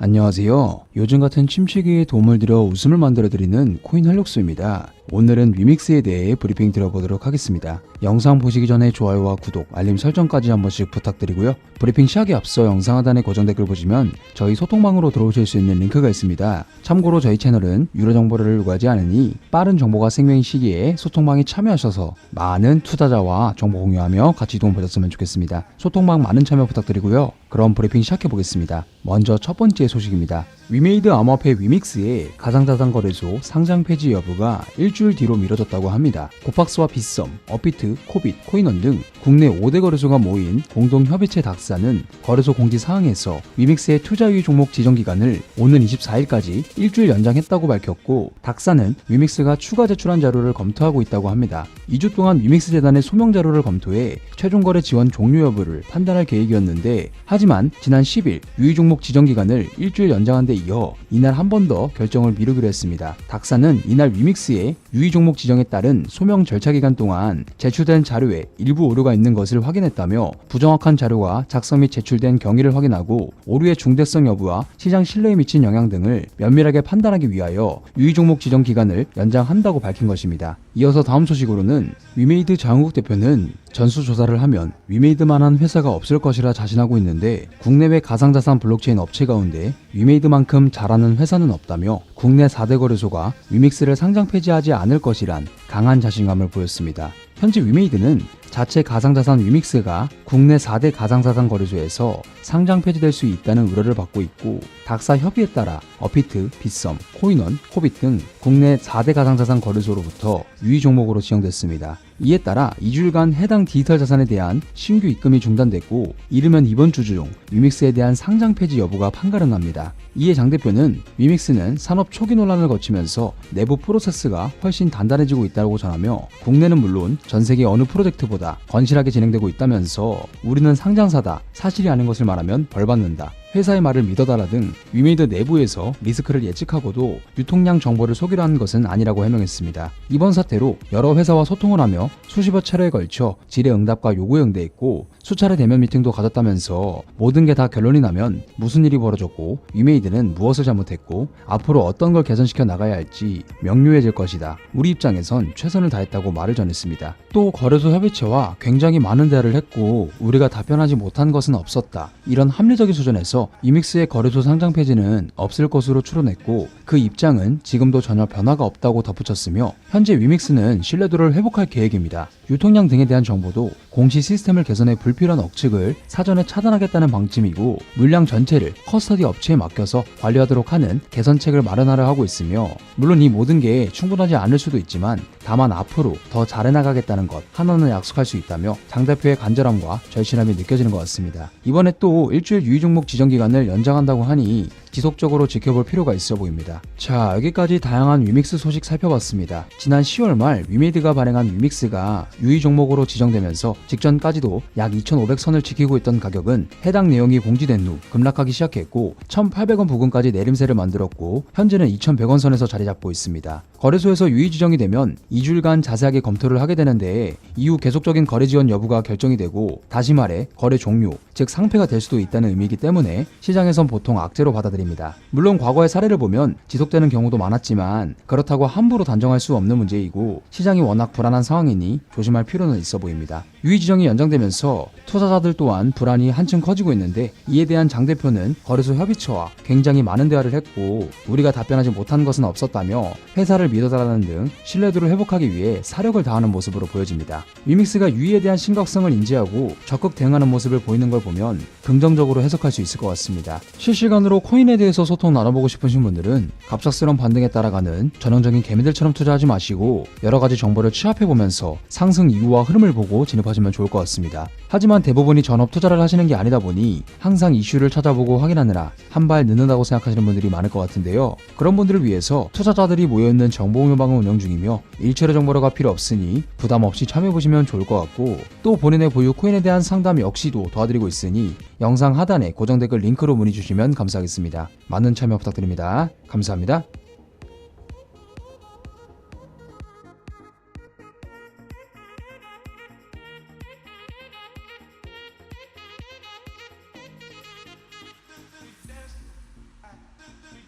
안녕하세요. 요즘 같은 침체기에 도움을 드려 웃음을 만들어드리는 코인 활력소입니다. 오늘은 위믹스에 대해 브리핑 드려보도록 하겠습니다. 영상 보시기 전에 좋아요와 구독, 알림 설정까지 한 번씩 부탁드리고요. 브리핑 시작에 앞서 영상 하단에 고정 댓글 보시면 저희 소통방으로 들어오실 수 있는 링크가 있습니다. 참고로 저희 채널은 유료 정보를 요구하지 않으니 빠른 정보가 생명인 시기에 소통방에 참여하셔서 많은 투자자와 정보 공유하며 같이 도움 받았으면 좋겠습니다. 소통방 많은 참여 부탁드리고요. 그럼 브리핑 시작해 보겠습니다. 먼저 첫 번째 소식입니다. 위메이드 암호화폐 위믹스의 가상자산 거래소 상장 폐지 여부가 일주일 뒤로 미뤄졌다고 합니다. 고팍스와 빗썸, 업비트, 코빗, 코인원 등 국내 5대 거래소가 모인 공동협의체 닥사는 거래소 공지사항에서 위믹스의 투자유의 종목 지정기간을 오는 24일까지 일주일 연장했다고 밝혔고, 닥사는 위믹스가 추가 제출한 자료를 검토하고 있다고 합니다. 2주 동안 위믹스 재단의 소명 자료를 검토해 최종 거래 지원 종료 여부를 판단할 계획이었는데, 하지만 지난 10일 유의 종목 지정 기간을 일주일 연장한 데 이어 이날 한 번 더 결정을 미루기로 했습니다. 닥사는 이날 위믹스의 유의 종목 지정에 따른 소명 절차 기간 동안 제출된 자료에 일부 오류가 있는 것을 확인했다며, 부정확한 자료가 작성 및 제출된 경위를 확인하고 오류의 중대성 여부와 시장 신뢰에 미친 영향 등을 면밀하게 판단하기 위하여 유의 종목 지정 기간을 연장한다고 밝힌 것입니다. 이어서 다음 소식으로는 위메이드 장국 대표는 전수조사를 하면 위메이드만한 회사가 없을 것이라 자신하고 있는데, 국내외 가상자산 블록체인 업체 가운데 위메이드만큼 잘하는 회사는 없다며 국내 4대 거래소가 위믹스를 상장 폐지하지 않을 것이란 강한 자신감을 보였습니다. 현재 위메이드는 자체 가상자산 위믹스가 국내 4대 가상자산 거래소에서 상장 폐지될 수 있다는 우려를 받고 있고, 닥사 협의에 따라 업비트, 빗썸, 코인원, 코빗 등 국내 4대 가상자산 거래소로부터 유의 종목으로 지정됐습니다. 이에 따라 2주일간 해당 디지털 자산에 대한 신규 입금이 중단됐고, 이르면 이번 주 중 위믹스에 대한 상장 폐지 여부가 판가름납니다. 이에 장 대표는 위믹스는 산업 초기 논란을 거치면서 내부 프로세스가 훨씬 단단해지고 있다고 전하며, 국내는 물론 전 세계 어느 프로젝트보다 건실하게 진행되고 있다면서 우리는 상장사다, 사실이 아닌 것을 말하면 벌받는다, 회사의 말을 믿어달라 등 위메이드 내부에서 리스크를 예측하고도 유통량 정보를 속이려 한 것은 아니라고 해명했습니다. 이번 사태로 여러 회사와 소통을 하며 수십여 차례에 걸쳐 질의응답과 요구에 응대했고, 수차례 대면 미팅도 가졌다면서 모든 게 다 결론이 나면 무슨 일이 벌어졌고 위메이드는 무엇을 잘못했고 앞으로 어떤 걸 개선시켜 나가야 할지 명료해질 것이다, 우리 입장에선 최선을 다했다고 말을 전했습니다. 또 거래소 협의체와 굉장히 많은 대화를 했고 우리가 답변하지 못한 것은 없었다, 이런 합리적인 수준에서 위믹스의 거래소 상장 폐지는 없을 것으로 추론했고, 그 입장은 지금도 전혀 변화가 없다고 덧붙였으며, 현재 위믹스는 신뢰도를 회복할 계획입니다. 유통량 등에 대한 정보도 공시 시스템을 개선해 불필요한 억측을 사전에 차단하겠다는 방침이고, 물량 전체를 커스터디 업체에 맡겨서 관리하도록 하는 개선책을 마련하려 하고 있으며, 물론 이 모든 게 충분하지 않을 수도 있지만 다만 앞으로 더 잘해나가겠다는 것 하나는 약속할 수 있다며 장 대표의 간절함과 절실함이 느껴지는 것 같습니다. 이번에 또 일주일 유의 종목 지정 기간을 연장한다고 하니 지속적으로 지켜볼 필요가 있어 보입니다. 자, 여기까지 다양한 위믹스 소식 살펴봤습니다. 지난 10월 말 위메이드가 발행한 위믹스가 유의 종목으로 지정되면서 직전까지도 약 2,500선을 지키고 있던 가격은 해당 내용이 공지된 후 급락하기 시작했고 1,800원 부근까지 내림세를 만들었고, 현재는 2,100원 선에서 자리 잡고 있습니다. 거래소에서 유의 지정이 되면 2주일간 자세하게 검토를 하게 되는데, 이후 계속적인 거래 지원 여부가 결정이 되고, 다시 말해 거래 종료, 즉 상폐가 될 수도 있다는 의미이기 때문에 시장에선 보통 악재로 받아들입니다. 물론 과거의 사례를 보면 지속되는 경우도 많았지만 그렇다고 함부로 단정할 수 없는 문제이고, 시장이 워낙 불안한 상황이니 조심할 필요는 있어 보입니다. 유의 지정이 연장되면서 투자자들 또한 불안이 한층 커지고 있는데, 이에 대한 장 대표는 거래소 협의체와 굉장히 많은 대화를 했고 우리가 답변하지 못한 것은 없었다며 회사를 믿어달라는 등 신뢰도를 회복하기 위해 사력을 다하는 모습으로 보여집니다. 위믹스가 유의에 대한 심각성을 인지하고 적극 대응하는 모습을 보이는 걸 보면 긍정적으로 해석할 수 있을 것 같습니다. 실시간으로 코인에 대해서 소통 나눠보고 싶으신 분들은 갑작스러운 반등에 따라가는 전형적인 개미들처럼 투자하지 마시고 여러가지 정보를 취합해보면서 상승 이유와 흐름을 보고 진입하시면 좋을 것 같습니다. 하지만 대부분이 전업 투자를 하시는 게 아니다 보니 항상 이슈를 찾아보고 확인하느라 한 발 늦는다고 생각하시는 분들이 많을 것 같은데요. 그런 분들을 위해서 투자자들이 모여있는 정보공유방을 운영 중이며 일처리 정보료가 필요 없으니 부담 없이 참여해보시면 좋을 것 같고, 또 본인의 보유 코인에 대한 상담 역시도 도와드리고 있으니 영상 하단에 고정 댓글 링크로 문의 주시면 감사하겠습니다. 많은 참여 부탁드립니다. 감사합니다.